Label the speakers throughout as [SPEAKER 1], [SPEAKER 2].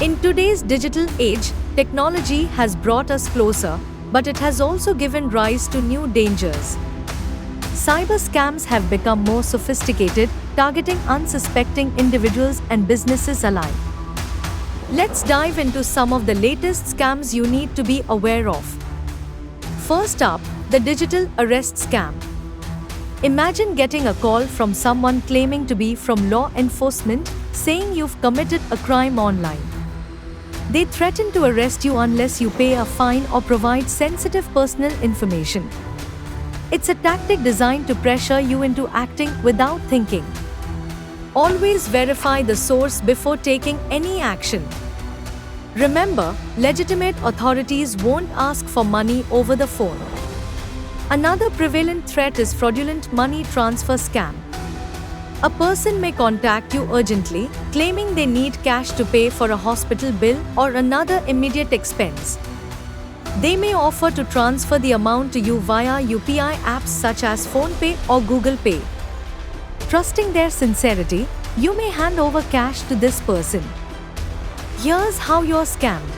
[SPEAKER 1] In today's digital age, technology has brought us closer, but it has also given rise to new dangers. Cyber scams have become more sophisticated, targeting unsuspecting individuals and businesses alike. Let's dive into some of the latest scams you need to be aware of. First up, the digital arrest scam. Imagine getting a call from someone claiming to be from law enforcement, saying you've committed a crime online. They threaten to arrest you unless you pay a fine or provide sensitive personal information. It's a tactic designed to pressure you into acting without thinking. Always verify the source before taking any action. Remember, legitimate authorities won't ask for money over the phone. Another prevalent threat is fraudulent money transfer scam. A person may contact you urgently, claiming they need cash to pay for a hospital bill or another immediate expense. They may offer to transfer the amount to you via UPI apps such as PhonePe or Google Pay. Trusting their sincerity, you may hand over cash to this person. Here's how you're scammed.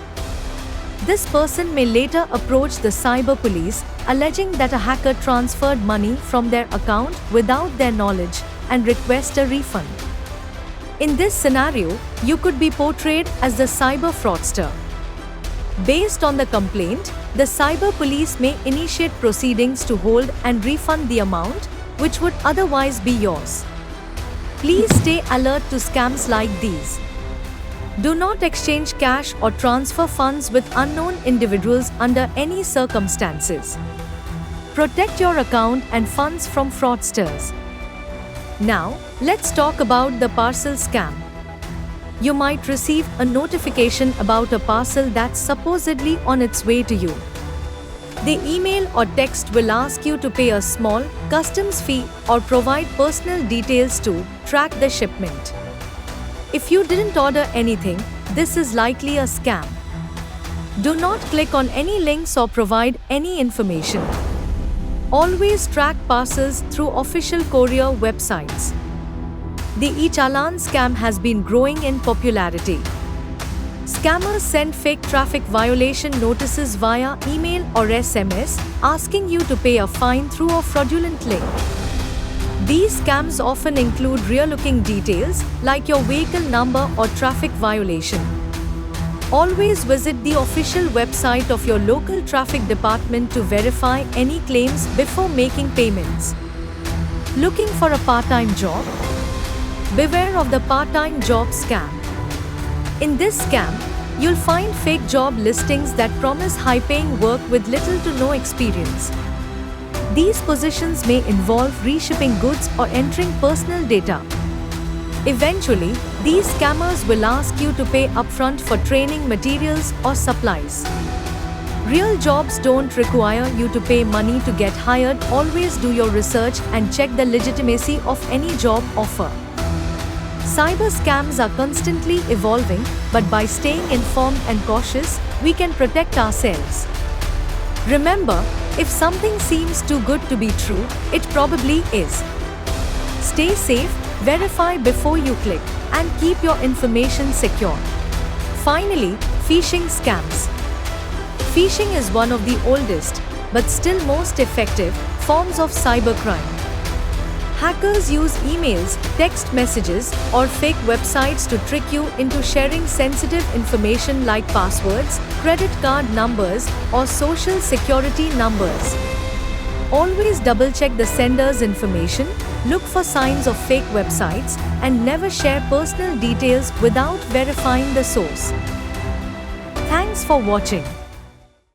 [SPEAKER 1] This person may later approach the cyber police, alleging that a hacker transferred money from their account without their knowledge and request a refund. In this scenario, you could be portrayed as the cyber fraudster. Based on the complaint, the cyber police may initiate proceedings to hold and refund the amount, which would otherwise be yours. Please stay alert to scams like these. Do not exchange cash or transfer funds with unknown individuals under any circumstances. Protect your account and funds from fraudsters. Now, let's talk about the parcel scam. You might receive a notification about a parcel that's supposedly on its way to you. The email or text will ask you to pay a small, customs fee or provide personal details to track the shipment. If you didn't order anything, this is likely a scam. Do not click on any links or provide any information. Always track parcels through official courier websites. The e-challan scam has been growing in popularity. Scammers send fake traffic violation notices via email or SMS, asking you to pay a fine through a fraudulent link. These scams often include real-looking details, like your vehicle number or traffic violation. Always visit the official website of your local traffic department to verify any claims before making payments. Looking for a part-time job? Beware of the part-time job scam. In this scam, you'll find fake job listings that promise high-paying work with little to no experience. These positions may involve reshipping goods or entering personal data. Eventually, these scammers will ask you to pay upfront for training materials or supplies. Real jobs don't require you to pay money to get hired. Always do your research and check the legitimacy of any job offer. Cyber scams are constantly evolving, but by staying informed and cautious, we can protect ourselves. Remember, if something seems too good to be true, it probably is. Stay safe, verify before you click, and keep your information secure. Finally, phishing scams. Phishing is one of the oldest, but still most effective, forms of cybercrime. Hackers use emails, text messages, or fake websites to trick you into sharing sensitive information like passwords, credit card numbers, or social security numbers. Always double-check the sender's information, look for signs of fake websites, and never share personal details without verifying the source. Thanks for watching.